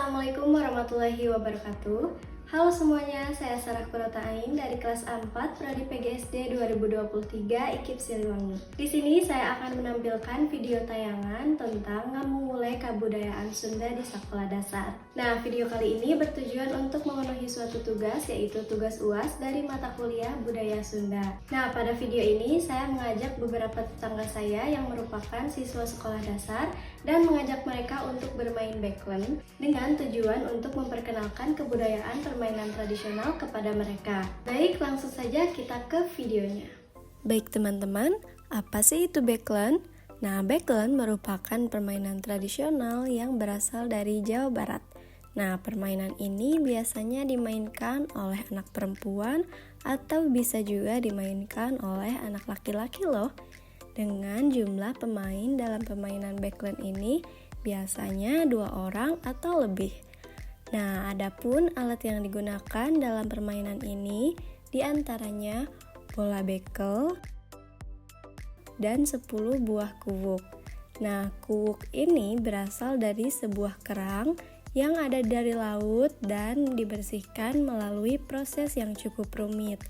Assalamualaikum warahmatullahi wabarakatuh. Halo semuanya, saya Sarah Kurota Ain dari kelas 4 Prodi PGSD 2023 IKIP Siliwangi. Di sini saya akan menampilkan video tayangan tentang memulai kebudayaan Sunda di sekolah dasar. Nah, video kali ini bertujuan untuk memenuhi suatu tugas, yaitu tugas UAS dari mata kuliah Budaya Sunda. Nah, pada video ini saya mengajak beberapa tetangga saya yang merupakan siswa sekolah dasar dan mengajak mereka untuk bermain backland dengan tujuan untuk memperkenalkan kebudayaan permainan tradisional kepada mereka. Baik, langsung saja kita ke videonya. Baik teman-teman, apa sih itu backland? Nah, backland merupakan permainan tradisional yang berasal dari Jawa Barat. Nah, permainan ini biasanya dimainkan oleh anak perempuan atau bisa juga dimainkan oleh anak laki-laki loh. Dengan jumlah pemain dalam permainan backland ini biasanya 2 orang atau lebih. Nah, adapun alat yang digunakan dalam permainan ini diantaranya bola bekel dan 10 buah kuwuk. Nah, kuwuk ini berasal dari sebuah kerang yang ada dari laut dan dibersihkan melalui proses yang cukup rumit.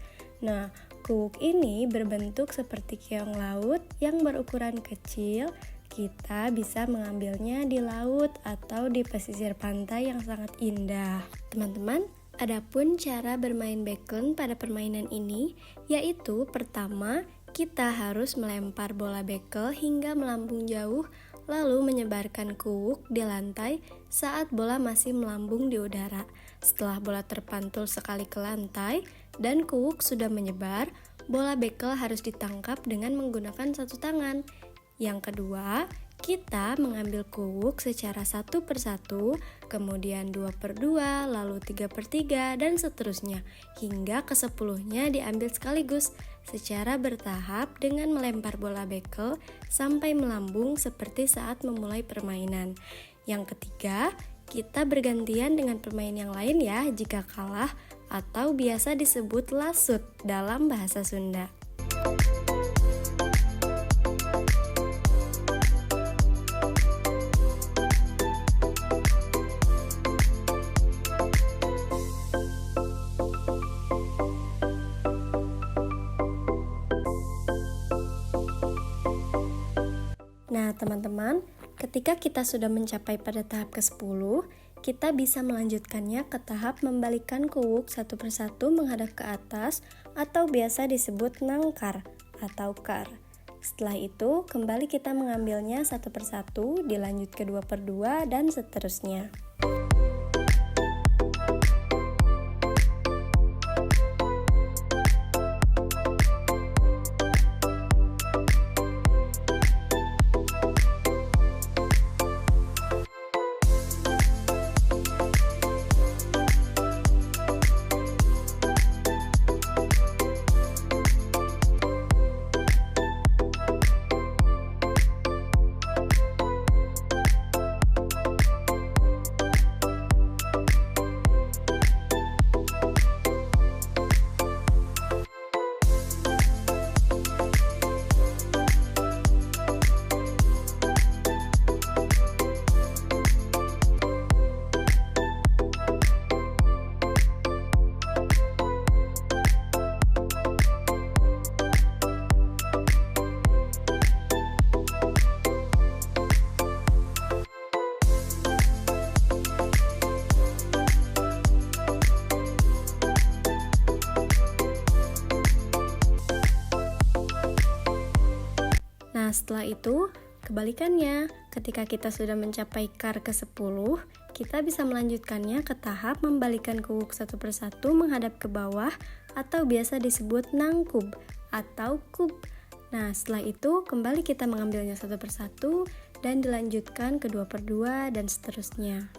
Nah, kuwuk ini berbentuk seperti keong laut yang berukuran kecil. Kita bisa mengambilnya di laut atau di pesisir pantai yang sangat indah. Teman-teman, adapun cara bermain backland pada permainan ini, yaitu pertama, kita harus melempar bola bekel hingga melambung jauh, lalu menyebarkan kuwuk di lantai saat bola masih melambung di udara. Setelah bola terpantul sekali ke lantai dan kuwuk sudah menyebar, bola bekel harus ditangkap dengan menggunakan satu tangan. Yang kedua, kita mengambil kuwuk secara 1 per 1, kemudian 2 per 2, lalu 3 per 3, dan seterusnya, hingga ke-10-nya diambil sekaligus, secara bertahap dengan melempar bola bekel sampai melambung seperti saat memulai permainan. Yang ketiga, kita bergantian dengan pemain yang lain ya jika kalah, atau biasa disebut lasut dalam bahasa Sunda. Nah, teman-teman, ketika kita sudah mencapai pada tahap ke-10, kita bisa melanjutkannya ke tahap membalikkan kuwuk 1 per 1 menghadap ke atas atau biasa disebut nangkar atau kar. Setelah itu, kembali kita mengambilnya 1 per 1, dilanjut ke 2 per 2, dan seterusnya. Nah, setelah itu, kebalikannya, ketika kita sudah mencapai kar ke-10, kita bisa melanjutkannya ke tahap membalikkan kuwuk 1 per 1 menghadap ke bawah atau biasa disebut nangkub atau kub. Nah, setelah itu, kembali kita mengambilnya 1 per 1 dan dilanjutkan ke 2 per 2 dan seterusnya.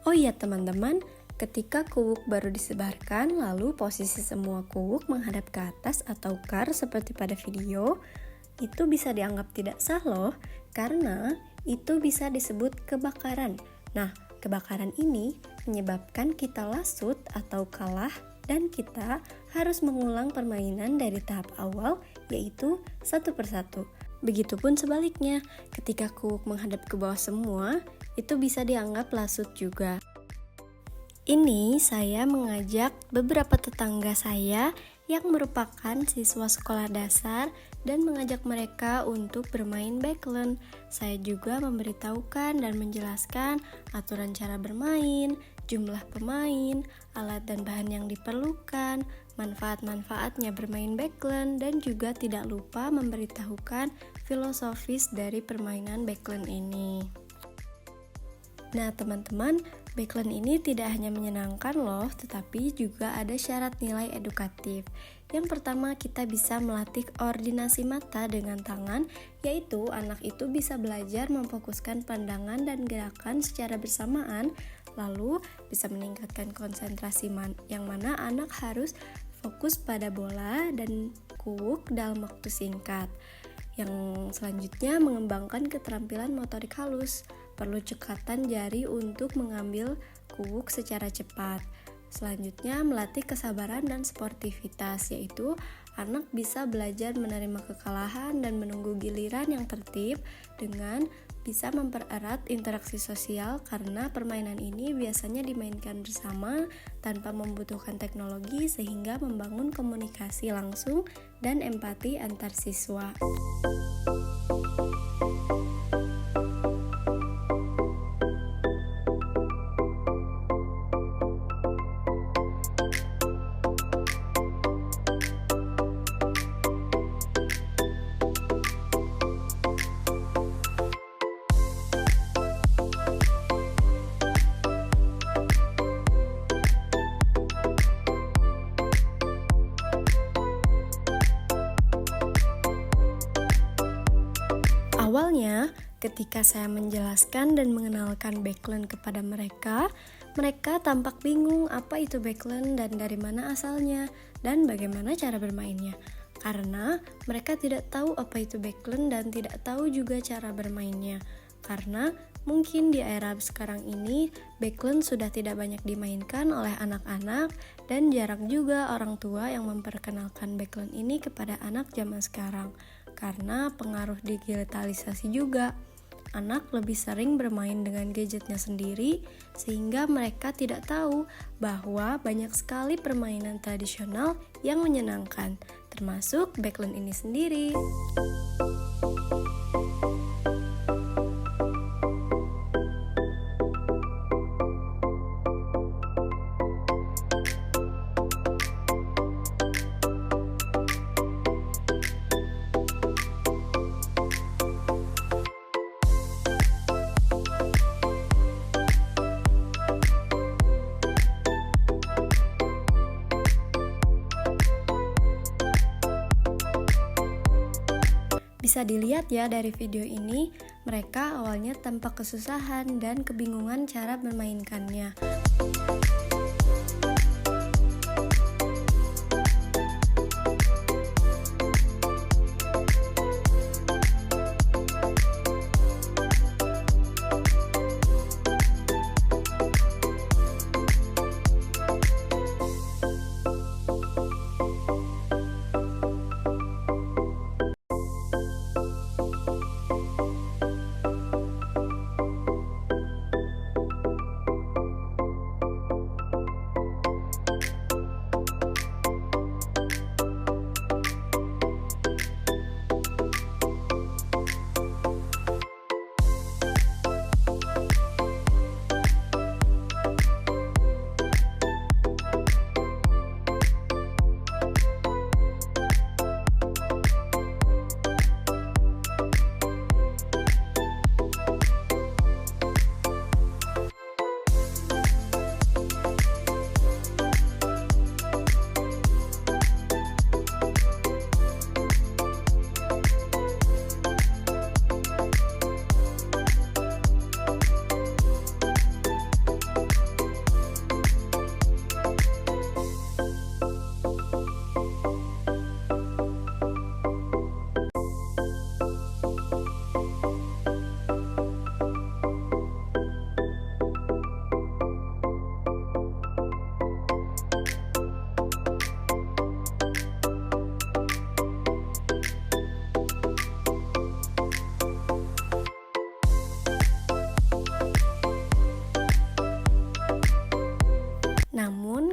Oh iya teman-teman, Ketika kuwuk baru disebarkan, lalu posisi semua kuwuk menghadap ke atas atau kar seperti pada video, itu bisa dianggap tidak sah loh, karena itu bisa disebut kebakaran. Nah, kebakaran ini menyebabkan kita lasut atau kalah dan kita harus mengulang permainan dari tahap awal, yaitu satu persatu. Begitupun sebaliknya, ketika kuwuk menghadap ke bawah semua, itu bisa dianggap lasut juga. Ini saya mengajak beberapa tetangga saya yang merupakan siswa sekolah dasar dan mengajak mereka untuk bermain backland. Saya juga memberitahukan dan menjelaskan aturan cara bermain, jumlah pemain, alat dan bahan yang diperlukan, manfaat-manfaatnya bermain backland, dan juga tidak lupa memberitahukan filosofis dari permainan backland ini. Nah teman-teman, backland ini tidak hanya menyenangkan loh, tetapi juga ada syarat nilai edukatif. Yang pertama, kita bisa melatih koordinasi mata dengan tangan, yaitu anak itu bisa belajar memfokuskan pandangan dan gerakan secara bersamaan, lalu bisa meningkatkan konsentrasi yang mana anak harus fokus pada bola dan kuwuk dalam waktu singkat. Yang selanjutnya, mengembangkan keterampilan motorik halus. Perlu cekatan jari untuk mengambil kuwuk secara cepat. Selanjutnya, melatih kesabaran dan sportivitas, yaitu anak bisa belajar menerima kekalahan dan menunggu giliran yang tertib dengan bisa mempererat interaksi sosial karena permainan ini biasanya dimainkan bersama tanpa membutuhkan teknologi sehingga membangun komunikasi langsung dan empati antar siswa. Awalnya, ketika saya menjelaskan dan mengenalkan backland kepada mereka tampak bingung apa itu backland dan dari mana asalnya dan bagaimana cara bermainnya. Karena mereka tidak tahu apa itu backland dan tidak tahu juga cara bermainnya. Karena mungkin di era sekarang ini backland sudah tidak banyak dimainkan oleh anak-anak dan jarang juga orang tua yang memperkenalkan backland ini kepada anak zaman sekarang. Karena pengaruh digitalisasi juga, anak lebih sering bermain dengan gadgetnya sendiri sehingga mereka tidak tahu bahwa banyak sekali permainan tradisional yang menyenangkan, termasuk backland ini sendiri. Bisa dilihat ya dari video ini, mereka awalnya tampak kesusahan dan kebingungan cara memainkannya.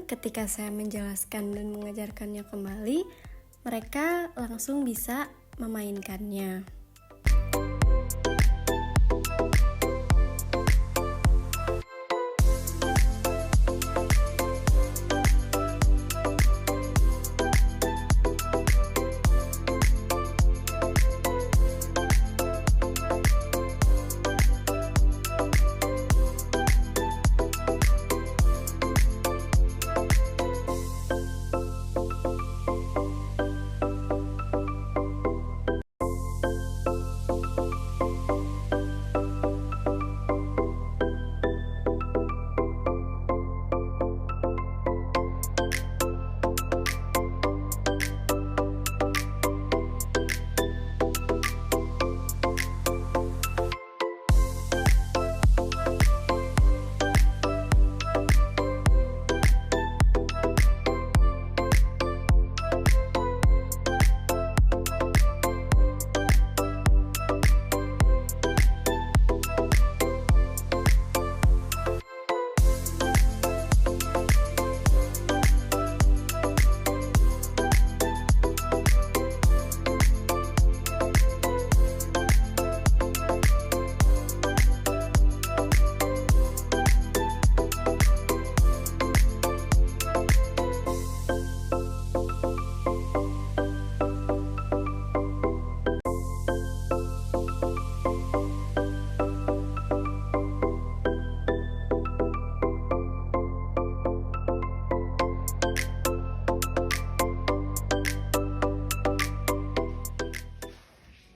teman-teman, ketika saya menjelaskan dan mengajarkannya kembali, mereka langsung bisa memainkannya.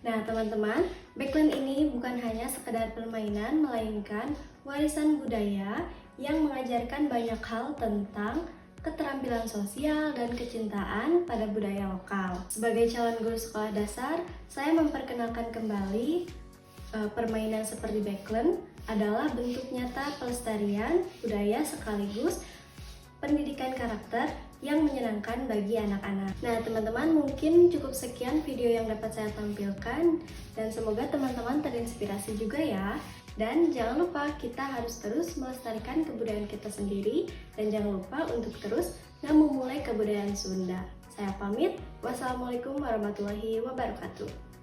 Nah teman-teman, backland ini bukan hanya sekedar permainan, melainkan warisan budaya yang mengajarkan banyak hal tentang keterampilan sosial dan kecintaan pada budaya lokal. Sebagai calon guru sekolah dasar, saya memperkenalkan kembali permainan seperti backland adalah bentuk nyata pelestarian budaya sekaligus pendidikan karakter yang menyenangkan bagi anak-anak. Nah teman-teman, mungkin cukup sekian video yang dapat saya tampilkan dan semoga teman-teman terinspirasi juga ya. Dan jangan lupa kita harus terus melestarikan kebudayaan kita sendiri dan jangan lupa untuk terus memulai kebudayaan Sunda. Saya pamit, wassalamualaikum warahmatullahi wabarakatuh.